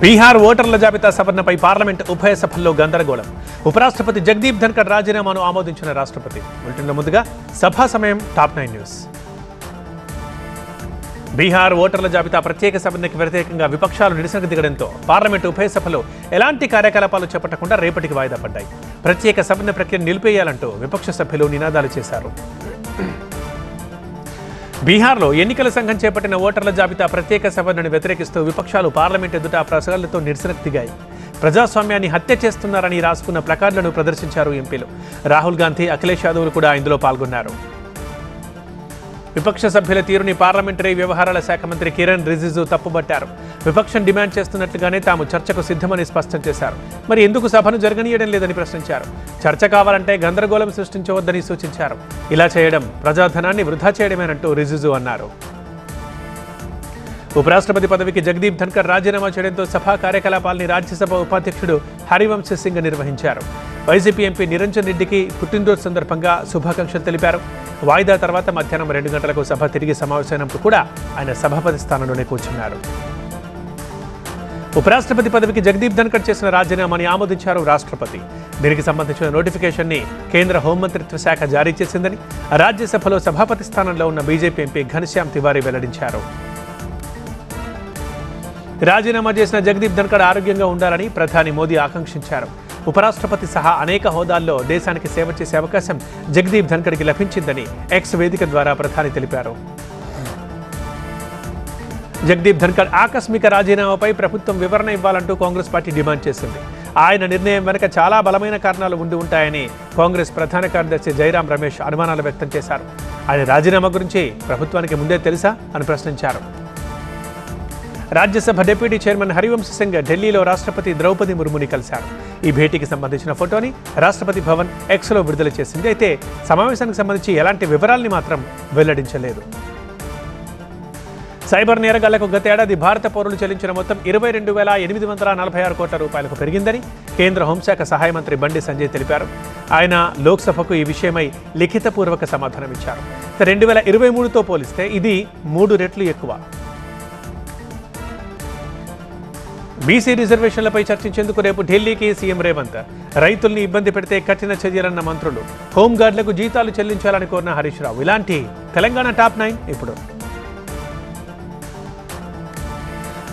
బీహార్ ఓటర్ల జాబితా సవరణపై పార్లమెంట్ ఉభయ సభల్లో గందరగోళం. ఉపరాష్ట్రపతి జగదీప్ ధన్కర్ రాజీనామాను ఆమోదించిన రాష్ట్రపతి. బులెటిన్లో ముందుగా సభా సమయం టాప్ 9 న్యూస్. బీహార్ ఓటర్ల జాబితా ప్రత్యేక సవరణకి వ్యతిరేకంగా విపక్షాలు నిరసనకు దిగడంతో పార్లమెంట్ ఉభయ సభలో ఎలాంటి కార్యకలాపాలు చేపట్టకుండా రేపటికి వాయిదా పడ్డాయి. ప్రత్యేక సవరణ ప్రక్రియను నిలిపేయాలంటూ విపక్ష సభ్యులు నినాదాలు చేశారు. బీహార్లో ఎన్నికల సంఘం చేపట్టిన ఓటర్ల జాబితా ప్రత్యేక సవరణను వ్యతిరేకిస్తూ విపక్షాలు పార్లమెంట్ ఎదుట ప్రసంగాలతో నిరసనకు దిగాయి. ప్రజాస్వామ్యాన్ని హత్య చేస్తున్నారని రాసుకున్న ప్లకార్డులను ప్రదర్శించారు ఎంపీలు. రాహుల్ గాంధీ, అఖిలేష్ యాదవ్లు కూడా ఇందులో పాల్గొన్నారు. విపక్ష సభ్యుల తీరుని పార్లమెంటరీ వ్యవహారాల శాఖ మంత్రి కిరణ్ రిజిజు తప్పుబట్టారు. విపక్షం డిమాండ్ చేస్తున్నట్లుగానే తాము చర్చకు సిద్ధమని స్పష్టం చేశారు. మరి ఎందుకు సభను జరగనీయడం లేదని ప్రశ్నించారు. చర్చ కావాలంటే గందరగోళం సృష్టించవద్దని సూచించారు. ఇలా చేయడం ప్రజాధనాన్ని వృధా చేయడమేనంటూ రిజిజు అన్నారు. ఉపరాష్ట్రపతి పదవికి జగదీప్ ధన్కర్ రాజీనామా చేయడంతో సభా కార్యకలాపాల్ని రాజ్యసభ ఉపాధ్యక్షుడు హరివంశ్ సింగ్ నిర్వహించారు. వైసీపీ ఎంపీ నిరంజన్ రెడ్డికి పుట్టినరోజు సందర్భంగా శుభాకాంక్షలు తెలిపారు. వాయిదా తర్వాత మధ్యాహ్నం 2 గంటలకు సభ తిరిగి సమావేశమైనప్పుడు కూడా ఆయన సభాపతి స్థానంలోనే కూర్చున్నారు. ఉపరాష్ట్రపతి పదవికి జగదీప్ ధన్కర్ చేసిన రాజీనామాని ఆమోదించారు రాష్ట్రపతి. దీనికి సంబంధించిన నోటిఫికేషన్ని కేంద్ర హోంమంత్రిత్వ శాఖ జారీ చేసిందని రాజ్యసభలో సభాపతి స్థానంలో ఉన్న బీజేపీ ఎంపీ ఘనశ్యామ్ తివారీ వెల్లడించారు. రాజీనామా చేసిన జగదీప్ ధన్కర్ ఆరోగ్యంగా ఉండాలని ప్రధాని మోదీ ఆకాంక్షించారు. ఉపరాష్ట్రపతి సహా అనేక హోదాల్లో దేశానికి సేవ చేసే అవకాశం జగదీప్ ధన్కర్కి లభించిందని ఎక్స్ వేదిక ద్వారా ప్రధాని తెలిపారు. జగదీప్ ధన్కర్ ఆకస్మిక రాజీనామాపై ప్రభుత్వం వివరణ ఇవ్వాలంటూ కాంగ్రెస్ పార్టీ డిమాండ్ చేసింది. ఆయన నిర్ణయం వెనుక చాలా బలమైన కారణాలు ఉండి ఉంటాయని కాంగ్రెస్ ప్రధాన కార్యదర్శి జైరాం రమేష్ అనుమానాలు వ్యక్తం చేశారు. ఆయన రాజీనామా గురించి ప్రభుత్వానికి ముందే తెలుసా అని ప్రశ్నించారు. రాజ్యసభ డిప్యూటీ చైర్మన్ హరివంశ్ సింగ్ ఢిల్లీలో రాష్ట్రపతి ద్రౌపది ముర్ముని కలిశారు. ఈ భేటీకి సంబంధించిన ఫోటోని రాష్ట్రపతి భవన్ ఎక్స్లో విడుదల చేసింది. అయితే సమావేశానికి సంబంధించి ఎలాంటి వివరాల్ని మాత్రం వెల్లడించలేదు. సైబర్ నేరగాళ్లకు గత ఏడాది భారత పౌరులు చెల్లించిన మొత్తం 22,846 కోట్ల రూపాయలకు పెరిగిందని కేంద్ర హోంశాఖ సహాయ మంత్రి బండి సంజయ్ తెలిపారు. ఆయన లోక్సభకు ఈ విషయమై లిఖితపూర్వక సమాధానమిచ్చారు. 2023తో పోలిస్తే ఇది 3 రెట్లు ఎక్కువ. బీసీ రిజర్వేషన్లపై చర్చించేందుకు రేపు ఢిల్లీకి సీఎం రేవంత్. రైతుల్ని ఇబ్బంది పెడితే కఠిన చర్యలన్న మంత్రులు. హోంగార్డులకు జీతాలు చెల్లించాలని కోరిన హరీష్ రావు. ఇలాంటి తెలంగాణ టాప్ 9 ఇప్పుడు.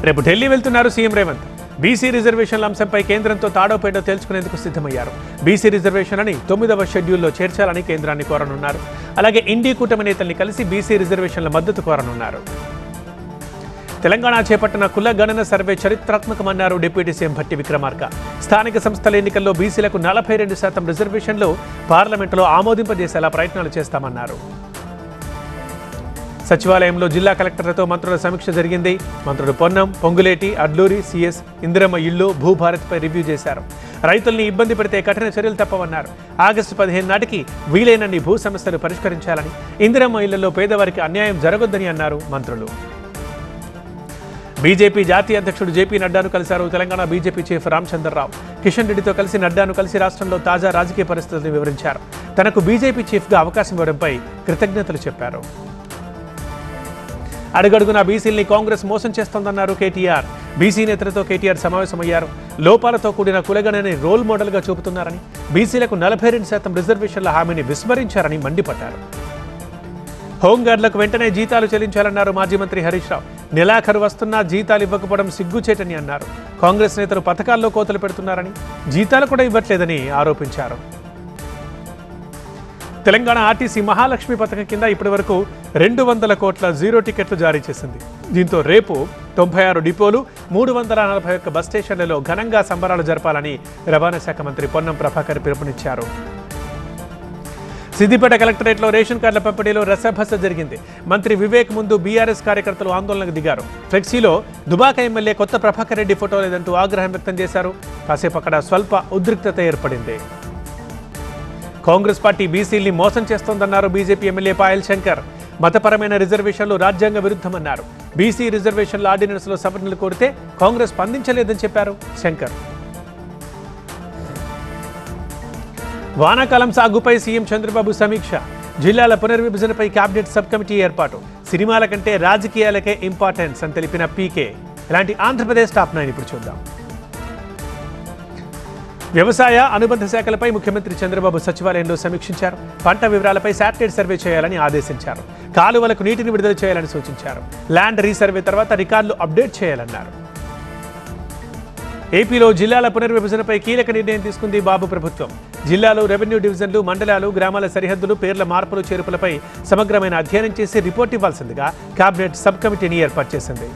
రేపు ఢిల్లీ వెళ్తున్నారు సీఎం రేవంత్. బీసీ రిజర్వేషన్ల అంశంపై కేంద్రంతో తాడోపేడో తేల్చుకునేందుకు సిద్ధమయ్యారు. బీసీ రిజర్వేషన్లని 9వ షెడ్యూల్లో చేర్చాలని కేంద్రాన్ని కోరనున్నారు. అలాగే ఇండీ కూటమి నేతల్ని కలిసి బీసీ రిజర్వేషన్ల మద్దతు కోరనున్నారు. తెలంగాణ చేపట్టిన కుల గణన సర్వే చరిత్రాత్మకమన్నారు డిప్యూటీ సీఎం భట్టి విక్రమార్క. స్థానిక సంస్థల ఎన్నికల్లో బీసీలకు 42% రిజర్వేషన్లు పార్లమెంటులో ఆమోదింపజేసేలా ప్రయత్నాలు చేస్తామన్నారు. సచివాలయంలో జిల్లా కలెక్టర్లతో మంత్రుల సమీక్ష జరిగింది. మంత్రులు పొన్నం, పొంగులేటి, అడ్లూరి, సిఎస్, ఇందిరమ్మ ఇళ్లు, భూభారత్పై రివ్యూ చేశారు. రైతుల్ని ఇబ్బంది పెడితే కఠిన చర్యలు తప్పవన్నారు. ఆగస్టు 15 నాటికి వీలైనన్ని భూ సమస్యలు పరిష్కరించాలని, ఇందిరమ్మ ఇళ్లలో పేదవారికి అన్యాయం జరగొద్దని అన్నారు మంత్రులు. బీజేపీ జాతీయ అధ్యక్షుడు జేపీ నడ్డాను కలిశారు. తెలంగాణ బీజేపీ చీఫ్ రామచంద్రరావు కిషన్ రెడ్డితో కలిసి నడ్డాను కలిసి రాష్ట్రంలో తాజా రాజకీయ పరిస్థితులను వివరించారు. తనకు బీజేపీ చీఫ్గా అవకాశం ఇవ్వడంపై కృతజ్ఞతలు చెప్పారు. అడుగడుగునా బీసీల్ని కాంగ్రెస్ మోసం చేస్తోందన్నారు కేటీఆర్. బీసీ నేతలతో కేటీఆర్ సమావేశమయ్యారు. లోపాలతో కూడిన కులగణని రోల్ మోడల్గా చూపుతున్నారని, బీసీలకు 42% రిజర్వేషన్ల హామీని విస్మరించారని మండిపడ్డారు. హోంగార్డులకు వెంటనే జీతాలు చెల్లించాలన్నారు మాజీ మంత్రి హరీష్ రావు. నెలాఖరు వస్తున్నా జీతాలు ఇవ్వకపోవడం సిగ్గుచేటని అన్నారు. కాంగ్రెస్ నేతలు పథకాల్లో కోతలు పెడుతున్నారని, జీతాలు కూడా ఇవ్వట్లేదని ఆరోపించారు. తెలంగాణ ఆర్టీసీ మహాలక్ష్మి పథకం కింద ఇప్పటి వరకు 200 కోట్ల జీరో టికెట్లు జారీ చేసింది. దీంతో రేపు 96 డిపోలు, 341 బస్ స్టేషన్లలో ఘనంగా సంబరాలు జరపాలని రవాణా శాఖ మంత్రి పొన్నం ప్రభాకర్ పిలుపునిచ్చారు. సిద్దిపేట కలెక్టరేట్లో రేషన్ కార్డుల పంపిణీలో రసభస జరిగింది. మంత్రి వివేక్ ముందు బీఆర్ఎస్ కార్యకర్తలు ఆందోళనకు దిగారు. ఫ్లెక్సీలో దుబాక ఎమ్మెల్యే కొత్త ప్రభాకర్ రెడ్డి ఫోటో లేదంటూ ఆగ్రహం వ్యక్తం చేశారు. కాసేపు అక్కడ స్వల్ప ఉద్రిక్తత ఏర్పడింది. కాంగ్రెస్ పార్టీ బీసీల్ని మోసం చేస్తోందన్నారు బీజేపీ ఎమ్మెల్యే పాయల్ శంకర్. మతపరమైన రిజర్వేషన్లు రాజ్యాంగ విరుద్ధమన్నారు. బీసీ రిజర్వేషన్ల ఆర్డినెన్స్లో సవరణలు కోరితే కాంగ్రెస్ స్పందించలేదని చెప్పారు శంకర్. వానాకాలం సాగుపై సీఎం చంద్రబాబు సమీక్ష. జిల్లాల పునర్విభజనపై కేబినెట్ సబ్ కమిటీ ఏర్పాటు. సినిమాల కంటే రాజకీయాలకే ఇంపార్టెన్స్ అని తెలిపిన పీకే. ఇలాంటి ఆంధ్రప్రదేశ్ టాప్ 9 ఇప్పుడు చూద్దాం. వ్యవసాయ అనుబంధ శాఖలపై ముఖ్యమంత్రి చంద్రబాబు సచివాలయంలో సమీక్షించారు. పంట వివరాలపై శాటిలైట్ సర్వే చేయాలని ఆదేశించారు. కాలువలకు నీటిని విడుదల చేయాలని సూచించారు. ల్యాండ్ రీసర్వే తర్వాత రికార్డులు అప్డేట్ చేయాలన్నారు. ఏపీలో జిల్లాల పునర్విభజనపై కీలక నిర్ణయం తీసుకుంది బాబు ప్రభుత్వం. జిల్లాలో రెవెన్యూ డివిజన్లు, మండలాలు, గ్రామాల సరిహద్దులు, పేర్ల మార్పులు చేర్పులపై సమగ్రమైన అధ్యయనం చేసి రిపోర్ట్ ఇవ్వాల్సిందిగా కేబినెట్ సబ్ కమిటీని ఏర్పాటు చేసింది.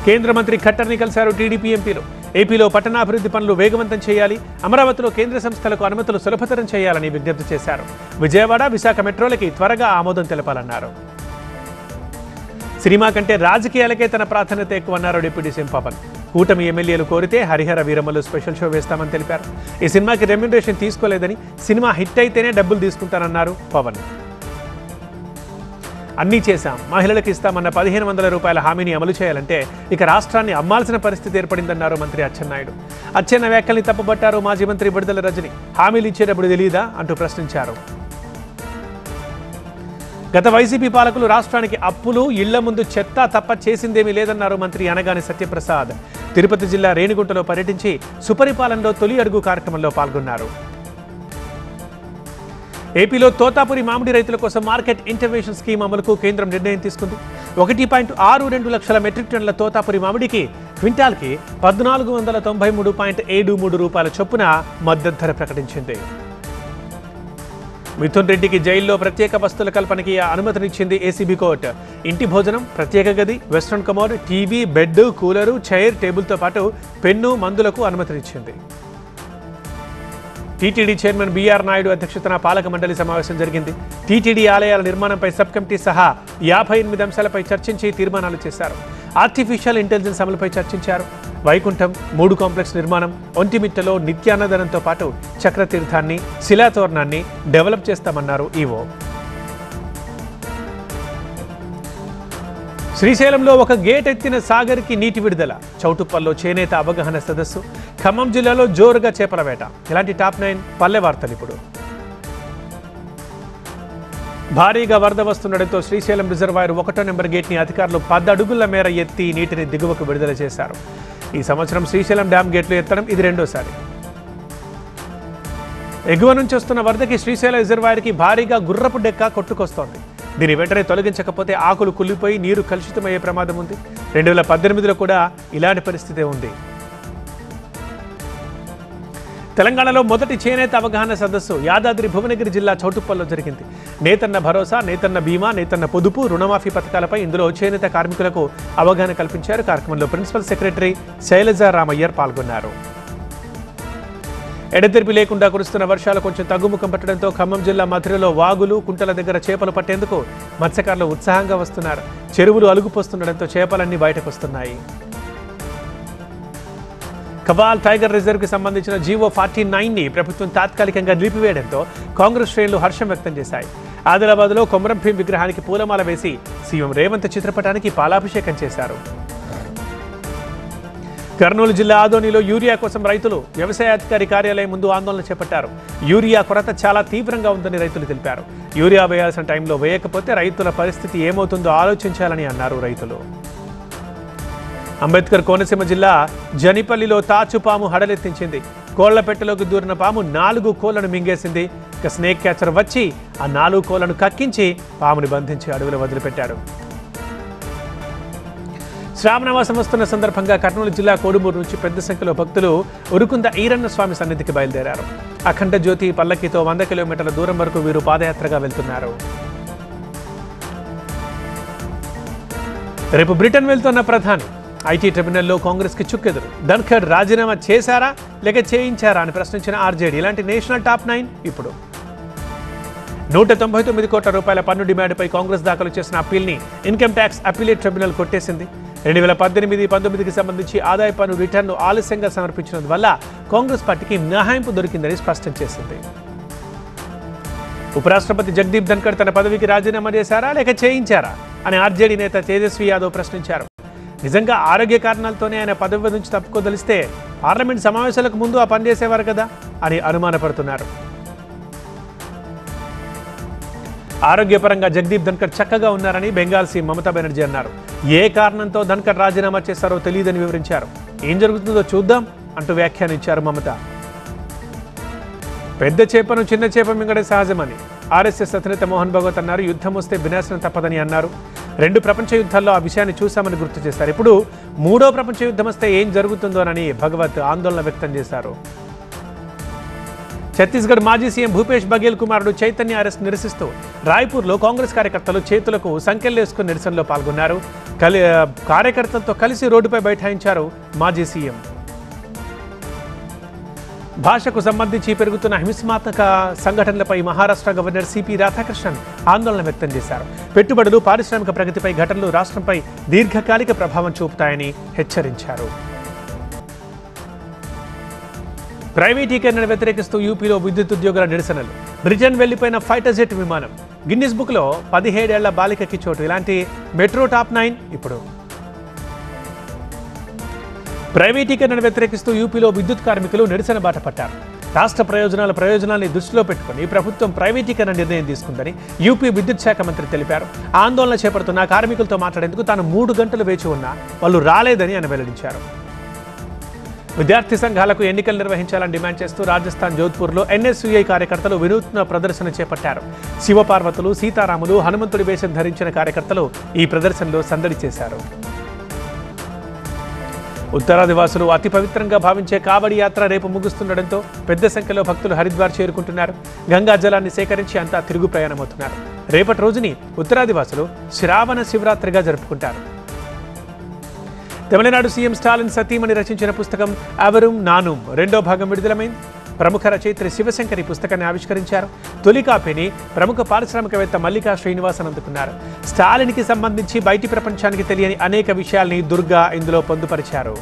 కేంద్ర మంత్రి ఖట్టర్ని కలిశారు టీడీపీ ఎంపీలు. ఏపీలో పట్టణాభివృద్ధి పనులు వేగవంతం చేయాలి, అమరావతిలో కేంద్ర సంస్థలకు అనుమతులు సులభతరం చేయాలని విజ్ఞప్తి చేశారు. విజయవాడ, విశాఖ మెట్రోలకి త్వరగా ఆమోదం తెలపాలన్నారు. సినిమా కంటే రాజకీయాలకే తన ప్రాధాన్యత ఎక్కువన్నారు డిప్యూటీ సీఎం పవన్. కూటమి ఎమ్మెల్యేలు కోరితే హరిహర వీరమ్మలు స్పెషల్ షో వేస్తామని తెలిపారు. ఈ సినిమాకి రెమ్యునరేషన్ తీసుకోలేదని, సినిమా హిట్ అయితేనే డబ్బులు తీసుకుంటానన్నారు పవన్. అన్నీ చేశాం, మహిళలకు ఇస్తామన్న 1500 రూపాయల హామీని అమలు చేయాలంటే ఇక రాష్ట్రాన్ని అమ్మాల్సిన పరిస్థితి ఏర్పడిందన్నారు మంత్రి అచ్చెన్నాయుడు. అచ్చెన్న వ్యాఖ్యల్ని తప్పుపట్టారు మాజీ మంత్రి బుడదల రజని. హామీలు ఇచ్చేటప్పుడు తెలియదా అంటూ ప్రశ్నించారు. గత వైసీపీ పాలకులు రాష్ట్రానికి అప్పులు, ఇళ్ల ముందు చెత్త తప్ప చేసిందేమీ లేదన్నారు మంత్రి అనగాని సత్యప్రసాద్. తిరుపతి జిల్లా రేణిగుంటలో పర్యటించి సుపరిపాలనలో తొలి అడుగు కార్యక్రమంలో పాల్గొన్నారు. ఏపీలో తోతాపురి మామిడి రైతుల కోసం మార్కెట్ ఇంటర్వెన్షన్ స్కీమ్ అమలుకు కేంద్రం నిర్ణయం తీసుకుంది. 1.62 లక్షల మెట్రిక్ టన్నుల తోతాపురి మామిడికి క్వింటాల్కి 1493.73 రూపాయల చొప్పున మద్దతు ధర ప్రకటించింది. మిథున్ రెడ్డికి జైల్లో ప్రత్యేక వసతుల కల్పనకి అనుమతినిచ్చింది ఏసీబీ కోర్టు. ఇంటి భోజనం, ప్రత్యేక గది, western commode, TV, bed, cooler, chair, టేబుల్తో పాటు పెన్ను, మందులకు అనుమతినిచ్చింది. టీటీడీ చైర్మన్ బీఆర్ నాయుడు అధ్యక్షతన పాలక మండలి సమావేశం జరిగింది. టీటీడీ ఆలయాల నిర్మాణంపై సబ్ కమిటీ సహా 58 అంశాలపై చర్చించి తీర్మానాలు చేశారు. ఆర్టిఫిషియల్ ఇంటెలిజెన్స్ అమలుపై చర్చించారు. వైకుంఠం 3 కాంప్లెక్స్ నిర్మాణం, ఒంటిమిట్టలో నిత్యాన్నదానంతో పాటు చక్రతీర్థాన్ని, శిలాతోరణాన్ని డెవలప్ చేస్తామన్నారు ఈవో. శ్రీశైలంలో ఒక గేట్ ఎత్తిన సాగర్కి నీటి విడుదల. చౌటుప్పల్లో చేనేత అవగాహన సదస్సు. ఖమ్మం జిల్లాలో జోరుగా చేపల వేట. ఇలాంటి టాప్ 9 పల్లె వార్తలు ఇప్పుడు. భారీగా వరద వస్తుండటంతో శ్రీశైలం రిజర్వాయర్ 1వ నెంబర్ గేట్ని అధికారులు 10 అడుగుల మేర ఎత్తి నీటిని దిగువకు విడుదల చేశారు. ఈ సంవత్సరం శ్రీశైలం డ్యామ్ గేట్లు ఎత్తడం ఇది రెండోసారి. ఎగువ నుంచి వస్తున్న వరదకి శ్రీశైలం రిజర్వాయర్కి భారీగా గుర్రపు డెక్క కొట్టుకొస్తోంది. దీని వెంటనే తొలగించకపోతే ఆకులు కుళ్ళిపోయి నీరు కలుషితమయ్యే ప్రమాదం ఉంది. 2018లో కూడా ఇలాంటి పరిస్థితే ఉంది. తెలంగాణలో మొదటి చేనేత అవగాహన సదస్సు యాదాద్రి భువనగిరి జిల్లా చౌటుప్పల్లో జరిగింది. నేతన్న భరోసా, నేతన్న బీమా, నేతన్న పొదుపు, రుణమాఫీ పథకాలపై ఇందులో చేనేత కార్మికులకు అవగాహన కల్పించారు. కార్యక్రమంలో ప్రిన్సిపల్ సెక్రటరీ శైలజ రామయ్యర్ పాల్గొన్నారు. ఎడతెరిపి లేకుండా కురుస్తున్న వర్షాలు కొంచెం తగ్గుముఖం పట్టడంతో ఖమ్మం జిల్లా మధురలో వాగులు, కుంటల దగ్గర చేపలు పట్టేందుకు మత్స్యకారులు ఉత్సాహంగా వస్తున్నారు. చెరువులు అలుగుపోస్తుండటంతో చేపలన్నీ బయటకు వస్తున్నాయి. కవాల్ టైగర్ రిజర్వ్కి సంబంధించిన జీవో 49ని ప్రభుత్వం తాత్కాలికంగా నిలిపివేయడంతో కాంగ్రెస్ శ్రేణులు హర్షం వ్యక్తం చేశాయి. ఆదిలాబాద్లో కొమరం భీం విగ్రహానికి పూలమాల వేసి సీఎం రేవంత్ చిత్రపటానికి పాలాభిషేకం చేశారు. కర్నూలు జిల్లా ఆదోనిలో యూరియా కోసం రైతులు వ్యవసాయాధికారి కార్యాలయం ముందు ఆందోళన చేపట్టారు. యూరియా కొరత చాలా తీవ్రంగా ఉందని రైతులు తెలిపారు. యూరియా వేయాల్సిన టైంలో వేయకపోతే రైతుల పరిస్థితి ఏమవుతుందో ఆలోచించాలని అన్నారు రైతులు. అంబేద్కర్ కోనసీమ జిల్లా జనిపల్లిలో తాచుపాము హడలెత్తించింది. కోళ్ల పెట్టెలోకి దూరిన పాము 4 కోళ్లను మింగేసింది. ఇక స్నేక్ క్యాచర్ వచ్చి ఆ 4 కోళ్లను కక్కించి పాముని బంధించి అడవిలో వదిలిపెట్టాడు. శ్రావణమాసం వస్తున్న సందర్భంగా కర్నూలు జిల్లా కోడుమూరు నుంచి పెద్ద సంఖ్యలో భక్తులు ఉరుకుంద ఈరన్న స్వామి సన్నిధికి బయలుదేరారు. అఖండ జ్యోతి పల్లకితో 100 కిలోమీటర్ల దూరం వరకు వీరు పాదయాత్రగా వెళ్తున్నారు. రేపు బ్రిటన్ వెళ్తున్న ప్రధాని ఐటీ ట్రిబ్యునల్లో కాంగ్రెస్కి చుక్కెదురు. ధన్ఖడ్ రాజీనామా చేశారా లేక చేయించారా అని ప్రశ్నించిన ఆర్జేడీ. ఇలాంటి నేషనల్ టాప్ 9 ఇప్పుడు. 199 కోట్ల రూపాయల పన్ను డిమాండ్పై కాంగ్రెస్ దాఖలు చేసిన అప్పీల్ని ఇన్కమ్ ట్యాక్స్ అప్పీలేట్ ట్రిబ్యునల్ కొట్టేసింది. 2018-19కి సంబంధించి ఆదాయ పన్ను రిటర్న్ను ఆలస్యంగా సమర్పించినందువల్ల కాంగ్రెస్ పార్టీకి మినహాయింపు దొరికిందని స్పష్టం చేసింది. ఉపరాష్ట్రపతి జగదీప్ ధన్ఖడ్ తన పదవికి రాజీనామా చేశారా లేక చేయించారా అని ఆర్జేడీ నేత తేజస్వి యాదవ్ ప్రశ్నించారు. నిజంగా ఆరోగ్య కారణాలతోనే ఆయన పదవి నుంచి తప్పుకోదలిస్తే పార్లమెంట్ సమావేశాలకు ముందు ఆ పని చేసేవారు కదా అని అనుమానపడుతున్నారు. ఆరోగ్యపరంగా జగదీప్ ధన్ఖడ్ చక్కగా ఉన్నారని బెంగాల్ సీఎం మమతా బెనర్జీ అన్నారు. ఏ కారణంతో ధన్కర్ రాజీనామా చేశారో తెలియదని వివరించారు. ఏం జరుగుతుందో చూద్దాం అంటూ వ్యాఖ్యానించారు మమత. పెద్ద చేపను చిన్న చేప మింగడే సహజమని ఆర్ఎస్ఎస్ అధినేత మోహన్ భగవత్ అన్నారు. యుద్ధం వస్తే వినాశనం తప్పదని అన్నారు. 2 ప్రపంచ యుద్ధాల్లో ఆ విషయాన్ని చూశామని గుర్తు చేశారు. ఇప్పుడు 3వ ప్రపంచ యుద్ధం వస్తే ఏం జరుగుతుందోనని భగవత్ ఆందోళన వ్యక్తం చేశారు. ఛత్తీస్గఢ్ మాజీ సీఎం భూపేష్ బఘేల్ కుమారుడు చైతన్య అరెస్ట్ నిరసిస్తూ రాయ్పూర్లో కాంగ్రెస్ కార్యకర్తలు చేతులకు సంకెళ్లేసుకుని నిరసనలో పాల్గొన్నారు. కార్యకర్తలతో కలిసి రోడ్డుపై బైఠాయించారు మాజీ సీఎం. భాషకు సంబంధించి పెరుగుతున్న హింసాత్మక సంఘటనలపై మహారాష్ట్ర గవర్నర్ సిపి రాధాకృష్ణన్ ఆందోళన వ్యక్తం చేశారు. పెట్టుబడులు, పారిశ్రామిక ప్రగతిపై ఘటనలు రాష్ట్రంపై దీర్ఘకాలిక ప్రభావం చూపుతాయని హెచ్చరించారు. ప్రైవేటీకరణను వ్యతిరేకిస్తూ యూపీలో విద్యుత్ ఉద్యోగుల నిరసనలు. బ్రిటన్ వెళ్లిపోయిన ఫైటర్ జెట్ విమానం. గిన్నిస్ బుక్లో 17 ఏళ్ల బాలికకి చోటు. ఇలాంటి మెట్రో టాప్ 9 ఇప్పుడు. ప్రైవేటీకరణను వ్యతిరేకిస్తూ యూపీలో విద్యుత్ కార్మికులు నిరసన బాట పట్టారు. రాష్ట్ర ప్రయోజనాన్ని దృష్టిలో పెట్టుకుని ప్రభుత్వం ప్రైవేటీకరణ నిర్ణయం తీసుకుందని యూపీ విద్యుత్ శాఖ మంత్రి తెలిపారు. ఆందోళన చేపడుతున్న కార్మికులతో మాట్లాడేందుకు తాను 3 గంటలు వేచి ఉన్నా వాళ్ళు రాలేదని ఆయన వెల్లడించారు. విద్యార్థి సంఘాలకు ఎన్నికలు నిర్వహించాలని డిమాండ్ చేస్తూ రాజస్థాన్ జోధ్పూర్లో ఎన్ఎస్యుఐ కార్యకర్తలు వినూత్న ప్రదర్శన చేపట్టారు. శివపార్వతులు, సీతారాములు, హనుమంతుడి వేషం ధరించిన కార్యకర్తలు ఈ ప్రదర్శనలో సందడి చేశారు. ఉత్తరాదివాసులు అతి పవిత్రంగా భావించే కావడి యాత్ర రేపు ముగుస్తుండటంతో పెద్ద సంఖ్యలో భక్తులు హరిద్వార్ చేరుకుంటున్నారు. గంగా జలాన్ని సేకరించి అంతా తిరుగు ప్రయాణమవుతున్నారు. రేపటి రోజుని ఉత్తరాదివాసులు శ్రావణ శివరాత్రిగా జరుపుకుంటారు. తమిళనాడు సీఎం స్టాలిన్ సతీమణి రచించిన పుస్తకం అవరుం నానుం 2వ భాగం విడుదలమైంది. ప్రముఖ రచయిత్రి శివశంకర్ ఈ పుస్తకాన్ని ఆవిష్కరించారు. తొలి కాపీని ప్రముఖ పారిశ్రామికవేత్త మల్లికా శ్రీనివాసన్ అందుకున్నారు. స్టాలిన్కి సంబంధించి బయటి ప్రపంచానికి తెలియని అనేక విషయాల్ని దుర్గా ఇందులో పొందుపరిచారు.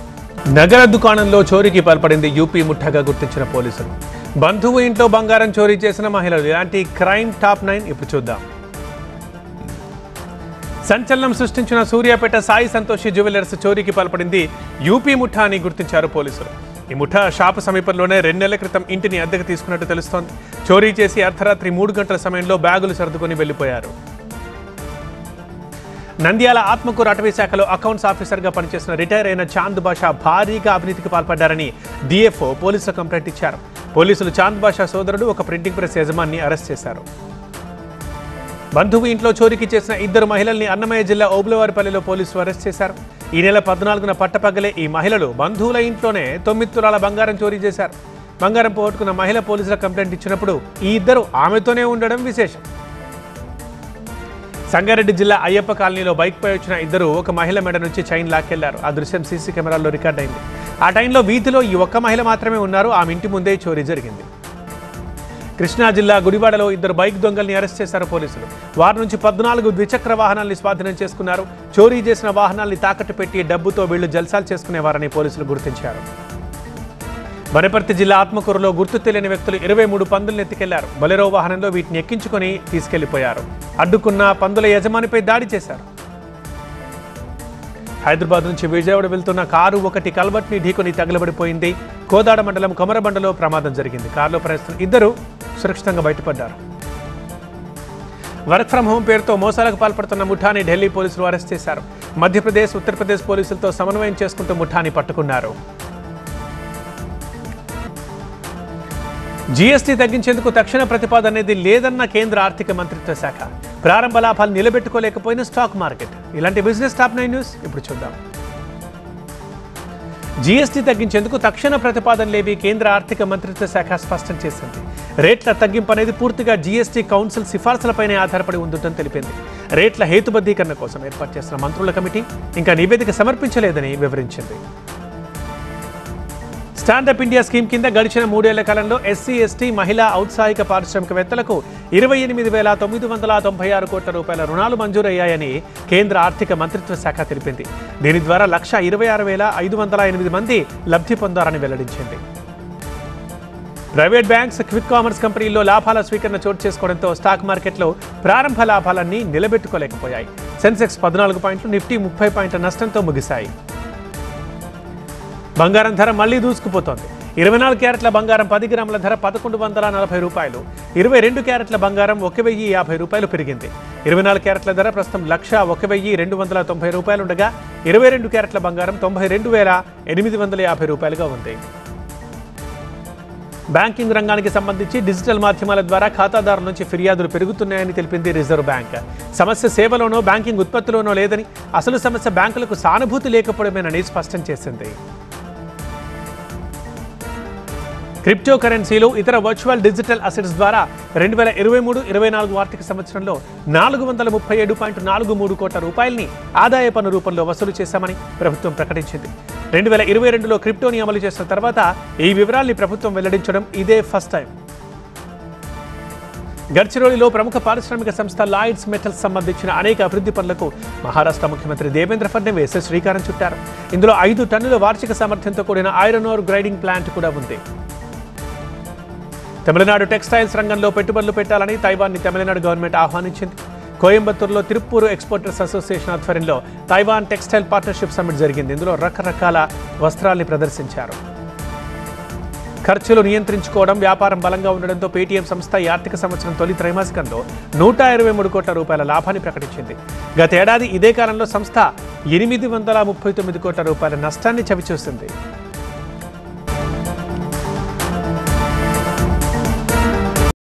నగర దుకాణంలో చోరీకి పాల్పడింది యూపీ ముఠాగా గుర్తించిన పోలీసులు. బంధువు ఇంట్లో బంగారం చోరీ చేసిన మహిళలు. ఇలాంటి క్రైమ్ టాప్ 9 ఇప్పుడు చూద్దాం. సంచలనం సృష్టించిన సూర్యాపేట సాయి సంతోషి జ్యువెలర్స్ చోరీకి పాల్పడింది యూపీ ముఠా అని గుర్తించారు పోలీసులు. ఈ ముఠా షాపు సమీపంలోనే 2 నెలల క్రితం ఇంటిని అద్దెకు తీసుకున్నట్టు తెలుస్తోంది. చోరీ చేసి అర్ధరాత్రి 3 గంటల సమయంలో బ్యాగులు సర్దుకొని వెళ్లిపోయారు. నంద్యాల ఆత్మకూరు అటవీ శాఖలో అకౌంట్స్ ఆఫీసర్గా పనిచేసిన రిటైర్ అయిన చాంద్ బాషా భారీగా అవినీతికి పాల్పడ్డారని డిఎఫ్ఓ పోలీసులు కంప్లైంట్ ఇచ్చారు. పోలీసులు చాంద్ బాషా సోదరుడు, ఒక ప్రింటింగ్ ప్రెస్ యజమాని అరెస్ట్ చేశారు. బంధువు ఇంట్లో చోరీకి చేసిన 2 మహిళల్ని అన్నమయ్య జిల్లా ఓబులవారిపల్లిలో పోలీసులు అరెస్ట్ చేశారు. ఈ నెల 14న పట్టపగలే ఈ మహిళలు బంధువుల ఇంట్లోనే 9 తులాల బంగారం చోరీ చేశారు. బంగారం పోగొట్టుకున్న మహిళ పోలీసులకు కంప్లైంట్ ఇచ్చినప్పుడు ఈ 2 ఆమెతోనే ఉండడం విశేషం. సంగారెడ్డి జిల్లా అయ్యప్ప కాలనీలో బైక్పై వచ్చిన 2 ఒక మహిళ మెడ నుంచి చైన్ లాక్కెళ్లారు. ఆ దృశ్యం సీసీ కెమెరాల్లో రికార్డ్ అయింది. ఆ టైంలో వీధిలో ఈ ఒక్క మహిళ మాత్రమే ఉన్నారు. ఆమె ఇంటి ముందే చోరీ జరిగింది. కృష్ణా జిల్లా గుడివాడలో 2 బైక్ దొంగల్ని అరెస్ట్ చేశారు పోలీసులు. వారి నుంచి 14 ద్విచక్ర వాహనాల్ని స్వాధీనం చేసుకున్నారు. చోరీ చేసిన వాహనాల్ని తాకట్టు పెట్టి డబ్బుతో వీళ్లు జల్సాలు చేసుకునేవారని పోలీసులు గుర్తించారు. వనపర్తి జిల్లా ఆత్మకూరులో గుర్తు తెలియని వ్యక్తులు 23 పందులను ఎత్తుకెళ్లారు. బలెరో వాహనంలో వీటిని ఎక్కించుకొని తీసుకెళ్లిపోయారు. అడ్డుకున్న పందుల యజమానిపై దాడి చేశారు. హైదరాబాద్ నుంచి విజయవాడ వెళ్తున్న కారు ఒకటి కల్వర్ట్ని ఢీకొని తగలబడిపోయింది. కోదాడ మండలం కొమరబండలో ప్రమాదం జరిగింది. కారులో ప్రయాణిస్తున్న 2 సురక్షితంగా బయటపడ్డారు. వర్క్ ఫ్రం హోం పేరుతో మోసాలకు పాల్పడుతున్న ముఠాని ఢిల్లీ పోలీసులు అరెస్ట్ చేశారు. మధ్యప్రదేశ్, ఉత్తరప్రదేశ్ పోలీసులతో సమన్వయం చేసుకుంటూ ముఠాని పట్టుకున్నారు. జీఎస్టీ తగ్గించేందుకు తక్షణ ప్రతిపాదన అనేది లేదన్న కేంద్ర ఆర్థిక మంత్రిత్వ శాఖ. ప్రారంభ లాభాలు నిలబెట్టుకోలేకపోయిన స్టాక్ మార్కెట్. ఇలాంటి బిజినెస్ టాప్ 9 న్యూస్ ఇప్పుడు చూద్దాం. జీఎస్టీ తగ్గించేందుకు తక్షణ ప్రతిపాదనలేవి కేంద్ర ఆర్థిక మంత్రిత్వ శాఖ స్పష్టం చేసింది. రేట్ల తగ్గింపు అనేది పూర్తిగా జీఎస్టీ కౌన్సిల్ సిఫార్సులపైనే ఆధారపడి ఉంటుందని తెలిపింది. రేట్ల హేతుబద్ధీకరణ కోసం ఏర్పాటు చేసిన మంత్రుల కమిటీ ఇంకా నివేదిక సమర్పించలేదని వివరించింది. స్టాండప్ ఇండియా స్కీమ్ కింద గడిచిన 3 ఏళ్ల కాలంలో ఎస్సీ, ఎస్టీ, మహిళా ఔత్సాహిక పారిశ్రామికవేత్తలకు 28,996 కోట్ల రూపాయల రుణాలు మంజూరయ్యాయని కేంద్ర ఆర్థిక మంత్రిత్వ శాఖ తెలిపింది. దీని ద్వారా 1,26,508 మంది లబ్ధి పొందారని వెల్లడించింది. ప్రైవేట్ బ్యాంక్స్, క్విక్ కామర్స్ కంపెనీల్లో లాభాల స్వీకరణ చోటు చేసుకోవడంతో స్టాక్ మార్కెట్లో ప్రారంభ లాభాలన్నీ నిలబెట్టుకోలేకపోయాయి. సెన్సెక్స్ 14 పాయింట్లు, నిఫ్టీ 30 పాయింట్ల నష్టంతో ముగిశాయి. బంగారం ధర మళ్లీ దూసుకుపోతోంది. 24 క్యారెట్ల బంగారం 10 గ్రాముల ధర 1,140 రూపాయలు, 22 క్యారెట్ల బంగారం 1,050 రూపాయలు పెరిగింది. 24 క్యారెట్ల ధర ప్రస్తుతం 1,01,290 రూపాయలు ఉండగా 22 క్యారెట్ల బంగారం 92,850 రూపాయలుగా ఉంది. బ్యాంకింగ్ రంగానికి సంబంధించి డిజిటల్ మాధ్యమాల ద్వారా ఖాతాదారుల నుంచి ఫిర్యాదులు పెరుగుతున్నాయని తెలిపింది రిజర్వ్ బ్యాంక్. సమస్య సేవలోనో బ్యాంకింగ్ ఉత్పత్తిలోనో లేదని, అసలు సమస్య బ్యాంకులకు సానుభూతి లేకపోవడమేనని స్పష్టం చేసింది. క్రిప్టో కరెన్సీలు, ఇతర వర్చువల్ డిజిటల్ అసెట్స్ ద్వారా 2023-24 ఆర్థిక సంవత్సరంలో 437.43 కోట్ల రూపాయలని ఆదాయ పన్ను రూపంలో వసూలు చేశామని ప్రభుత్వం ప్రకటించింది. 2022లో క్రిప్టోని అమలు చేసిన తర్వాత ఈ వివరాల్ని ప్రభుత్వం వెల్లడించడం ఇదే ఫస్ట్ టైం. గడ్చిరోలిలో ప్రముఖ పారిశ్రామిక సంస్థ లాయిడ్స్ మెటల్స్ సంబంధించిన అనేక అభివృద్ధి పనులకు మహారాష్ట్ర ముఖ్యమంత్రి దేవేంద్ర ఫడ్నవీస్ శ్రీకారం చుట్టారు. ఇందులో 5 టన్నుల వార్షిక సామర్థ్యంతో కూడిన ఐరన్ ఓర్ గ్రైడింగ్ ప్లాంట్ కూడా ఉంది. తమిళనాడు టెక్స్టైల్స్ రంగంలో పెట్టుబడులు పెట్టాలని తైవాన్ని తమిళనాడు గవర్నమెంట్ ఆహ్వానించింది. కోయంబత్తూరులో తిరుప్పూరు ఎక్స్పోర్టర్స్ అసోసియేషన్ ఆధ్వర్యంలో తైవాన్ టెక్స్టైల్ పార్ట్నర్షిప్ సమ్మిట్ జరిగింది. ఇందులో రకరకాల వస్త్రాల్ని ప్రదర్శించారు. ఖర్చులు నియంత్రించుకోవడం, వ్యాపారం బలంగా ఉండడంతో పేటీఎం సంస్థ ఈ ఆర్థిక సంవత్సరం తొలి త్రైమాసికంలో 123 కోట్ల రూపాయల లాభాన్ని ప్రకటించింది. గత ఏడాది ఇదే కాలంలో సంస్థ 839 కోట్ల రూపాయల నష్టాన్ని చవిచూసింది.